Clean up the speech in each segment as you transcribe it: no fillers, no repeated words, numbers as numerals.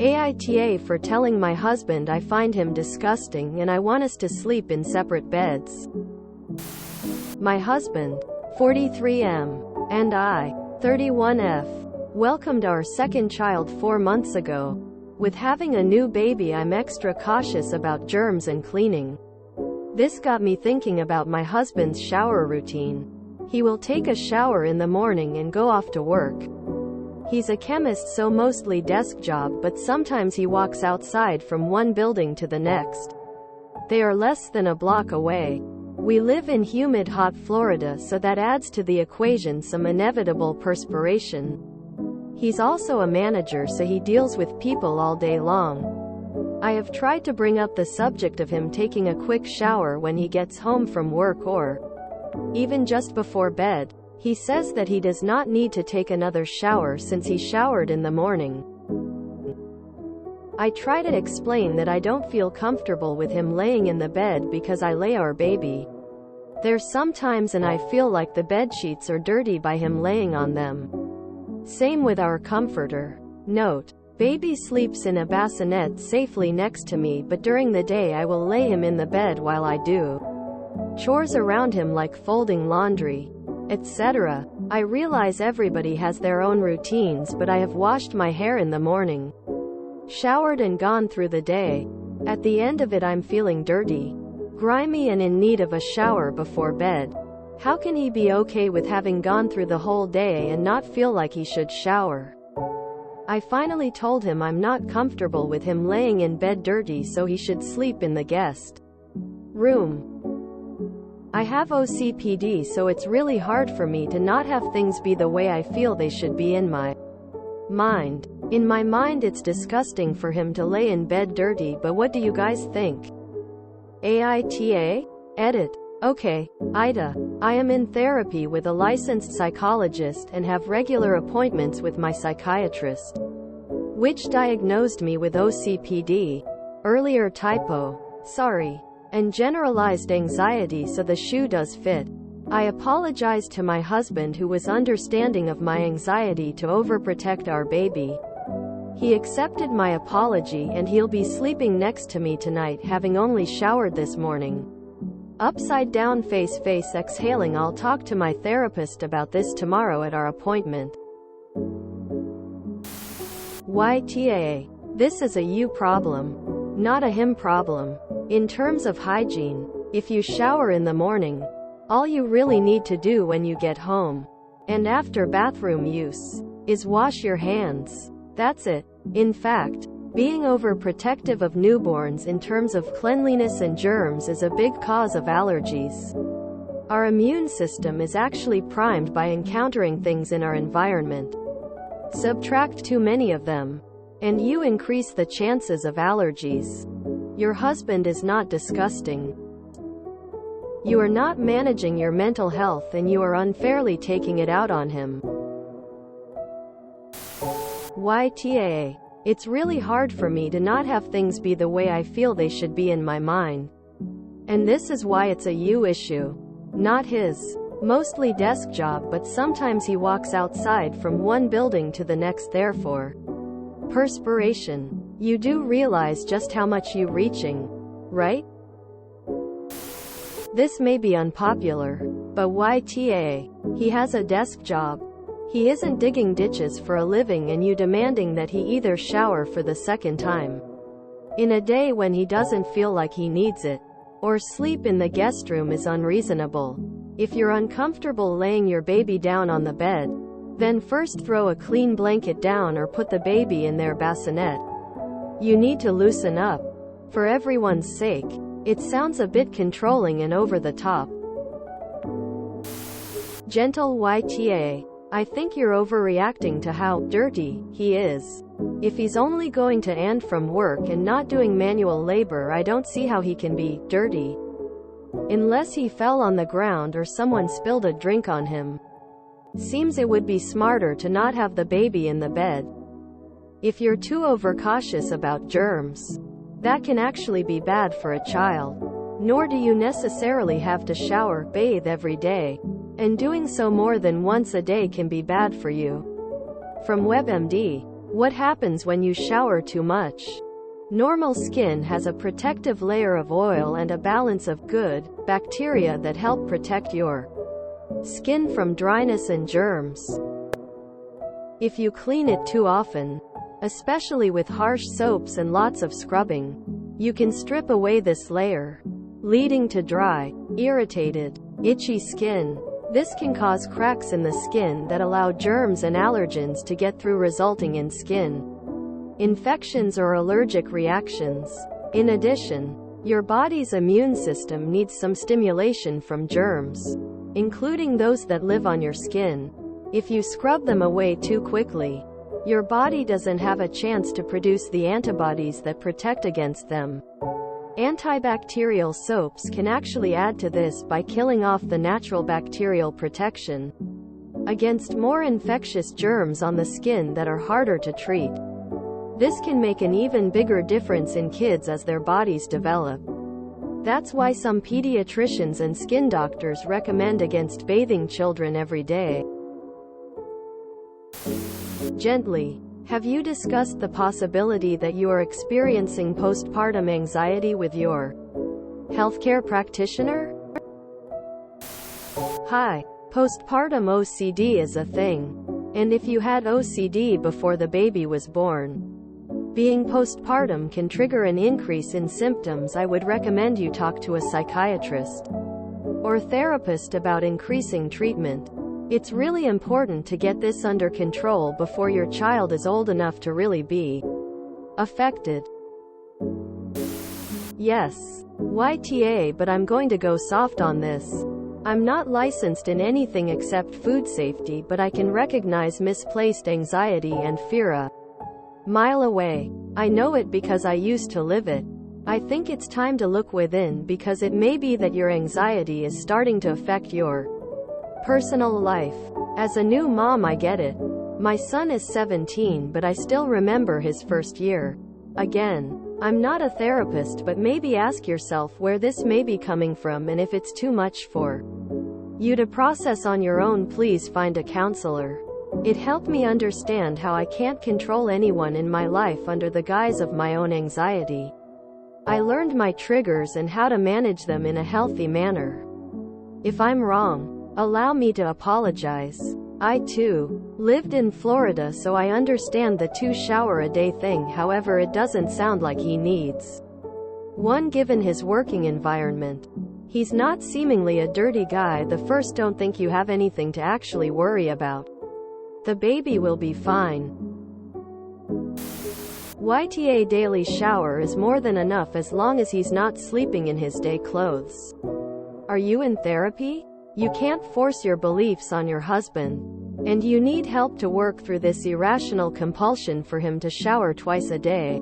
AITA for telling my husband I find him disgusting and I want us to sleep in separate beds. My husband, 43M, and I, 31F, welcomed our second child 4 months ago. With having a new baby, I'm extra cautious about germs and cleaning. This got me thinking about my husband's shower routine. He will take a shower in the morning and go off to work. He's a chemist, so mostly desk job, but sometimes he walks outside from one building to the next. They are less than a block away. We live in humid, hot Florida, so that adds to the equation some inevitable perspiration. He's also a manager, so he deals with people all day long. I have tried to bring up the subject of him taking a quick shower when he gets home from work or even just before bed. He says that he does not need to take another shower since he showered in the morning. I try to explain that I don't feel comfortable with him laying in the bed because I lay our baby. There's sometimes and I feel like the bed sheets are dirty by him laying on them. Same with our comforter. Note: baby sleeps in a bassinet safely next to me, but during the day I will lay him in the bed while I do chores around him like folding laundry, etc. I realize everybody has their own routines, but I have washed my hair in the morning, showered and gone through the day. At the end of it I'm feeling dirty, grimy and in need of a shower before bed. How can he be okay with having gone through the whole day and not feel like he should shower? I finally told him I'm not comfortable with him laying in bed dirty, so he should sleep in the guest room. I have OCPD, so it's really hard for me to not have things be the way I feel they should be in my mind. In my mind it's disgusting for him to lay in bed dirty, but what do you guys think? AITA? Edit. Okay, AITA. I am in therapy with a licensed psychologist and have regular appointments with my psychiatrist, which diagnosed me with OCPD. Earlier typo. Sorry. And generalized anxiety, so the shoe does fit. I apologized to my husband, who was understanding of my anxiety to overprotect our baby. He accepted my apology and he'll be sleeping next to me tonight, having only showered this morning. Upside down face exhaling. I'll talk to my therapist about this tomorrow at our appointment. YTA. This is a you problem, not a him problem. In terms of hygiene, if you shower in the morning, all you really need to do when you get home, and after bathroom use, is wash your hands. That's it. In fact, being overprotective of newborns in terms of cleanliness and germs is a big cause of allergies. Our immune system is actually primed by encountering things in our environment. Subtract too many of them, and you increase the chances of allergies. Your husband is not disgusting. You are not managing your mental health, and you are unfairly taking it out on him. YTA. It's really hard for me to not have things be the way I feel they should be in my mind. And this is why it's a you issue, not his. Mostly desk job, but sometimes he walks outside from one building to the next, therefore perspiration. You do realize just how much you reaching, right? This may be unpopular, but YTA. He has a desk job. He isn't digging ditches for a living, and you demanding that he either shower for the second time in a day when he doesn't feel like he needs it, or sleep in the guest room is unreasonable. If you're uncomfortable laying your baby down on the bed, then first throw a clean blanket down or put the baby in their bassinet. You need to loosen up. For everyone's sake. It sounds a bit controlling and over the top. Gentle YTA. I think you're overreacting to how dirty he is. If he's only going to and from work and not doing manual labor, I don't see how he can be dirty. Unless he fell on the ground or someone spilled a drink on him. Seems it would be smarter to not have the baby in the bed. If you're too overcautious about germs, that can actually be bad for a child. Nor do you necessarily have to shower, bathe every day. And doing so more than once a day can be bad for you. From WebMD. What happens when you shower too much? Normal skin has a protective layer of oil and a balance of good bacteria that help protect your skin from dryness and germs. If you clean it too often, especially with harsh soaps and lots of scrubbing, you can strip away this layer, leading to dry, irritated, itchy skin. This can cause cracks in the skin that allow germs and allergens to get through, resulting in skin infections or allergic reactions. In addition, your body's immune system needs some stimulation from germs, including those that live on your skin. If you scrub them away too quickly, your body doesn't have a chance to produce the antibodies that protect against them. Antibacterial soaps can actually add to this by killing off the natural bacterial protection against more infectious germs on the skin that are harder to treat. This can make an even bigger difference in kids as their bodies develop. That's why some pediatricians and skin doctors recommend against bathing children every day. Gently. Have you discussed the possibility that you are experiencing postpartum anxiety with your healthcare practitioner? Hi. Postpartum OCD is a thing. And if you had OCD before the baby was born, being postpartum can trigger an increase in symptoms. I would recommend you talk to a psychiatrist or therapist about increasing treatment. It's really important to get this under control before your child is old enough to really be affected. Yes. YTA, but I'm going to go soft on this. I'm not licensed in anything except food safety, but I can recognize misplaced anxiety and fear a mile away. I know it because I used to live it. I think it's time to look within, because it may be that your anxiety is starting to affect your personal life. As a new mom, I get it. My son is 17, but I still remember his first year. Again, I'm not a therapist, but maybe ask yourself where this may be coming from, and if it's too much for you to process on your own, please find a counselor. It helped me understand how I can't control anyone in my life under the guise of my own anxiety. I learned my triggers and how to manage them in a healthy manner. If I'm wrong, allow me to apologize. I too lived in Florida, so I understand the 2-shower-a-day thing. However, it doesn't sound like he needs one given his working environment. He's not seemingly a dirty guy. The first, don't think you have anything to actually worry about. The baby will be fine. YTA daily shower is more than enough as long as he's not sleeping in his day clothes. Are you in therapy? You can't force your beliefs on your husband, and you need help to work through this irrational compulsion for him to shower twice a day.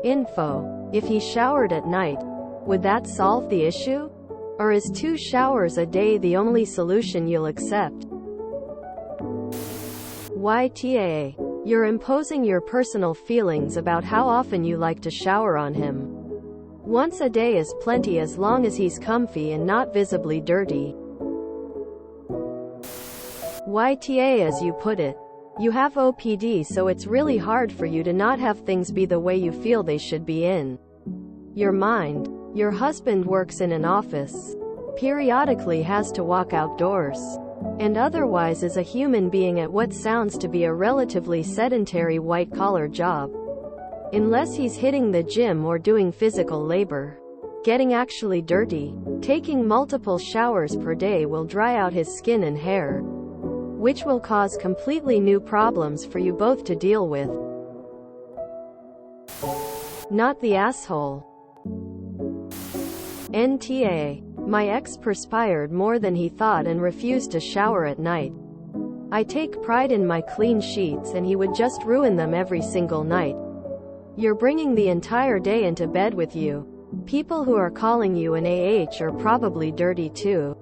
Info. If he showered at night, would that solve the issue? Or is 2 showers a day the only solution you'll accept? YTA. You're imposing your personal feelings about how often you like to shower on him. Once a day is plenty as long as he's comfy and not visibly dirty. YTA, as you put it, you have OPD, so it's really hard for you to not have things be the way you feel they should be in your mind. Your husband works in an office, periodically has to walk outdoors, and otherwise is a human being at what sounds to be a relatively sedentary white-collar job. Unless he's hitting the gym or doing physical labor. Getting actually dirty, taking multiple showers per day will dry out his skin and hair, which will cause completely new problems for you both to deal with. Not the asshole. NTA. My ex perspired more than he thought and refused to shower at night. I take pride in my clean sheets, and he would just ruin them every single night. You're bringing the entire day into bed with you. People who are calling you an AH are probably dirty too.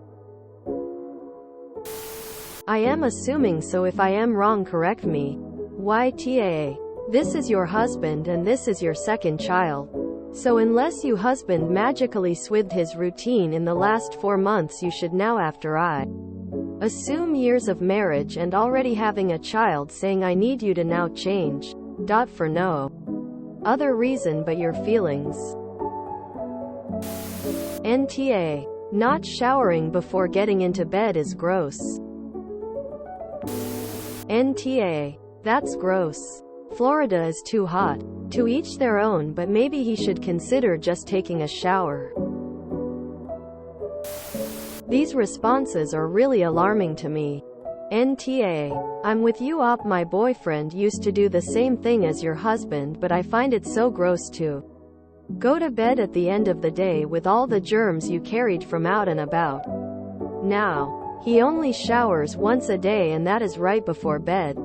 I am assuming so. If I am wrong, correct me. YTA. This is your husband and this is your second child. So unless you husband magically switched his routine in the last 4 months, you should now, after I Assume years of marriage and already having a child saying I need you to now change. For no other reason but your feelings. NTA. Not showering before getting into bed is gross. NTA. That's gross. Florida is too hot. To each their own, but maybe he should consider just taking a shower. These responses are really alarming to me. NTA. I'm with you op. My boyfriend used to do the same thing as your husband, but I find it so gross to go to bed at the end of the day with all the germs you carried from out and about. Now, he only showers once a day and that is right before bed.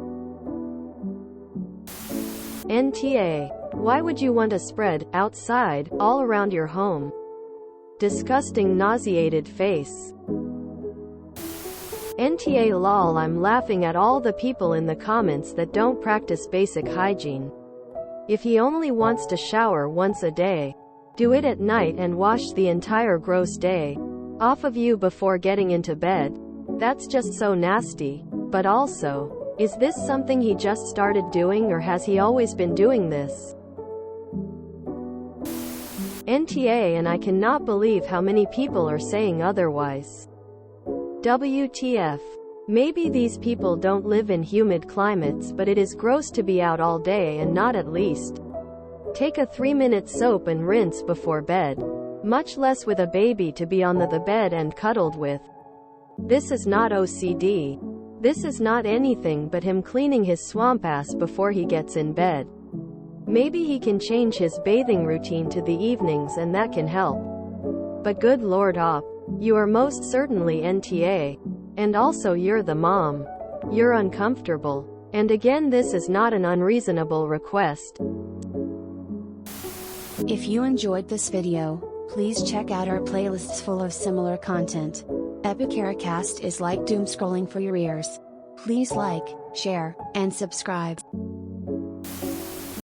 NTA. Why would you want to spread outside all around your home? Disgusting nauseated face. NTA lol. I'm laughing at all the people in the comments that don't practice basic hygiene. If he only wants to shower once a day, do it at night and wash the entire gross day off of you before getting into bed. That's just so nasty. But also, is this something he just started doing or has he always been doing this? NTA. And I cannot believe how many people are saying otherwise. WTF. Maybe these people don't live in humid climates, but it is gross to be out all day and not at least take a 3-minute soap and rinse before bed. Much less with a baby to be on the bed and cuddled with. This is not OCD. This is not anything but him cleaning his swamp ass before he gets in bed. Maybe he can change his bathing routine to the evenings and that can help. But good lord op. You are most certainly NTA. And also you're the mom. You're uncomfortable. And again, this is not an unreasonable request. If you enjoyed this video, please check out our playlists full of similar content. AmITheAsshole is like doom scrolling for your ears. Please like, share, and subscribe.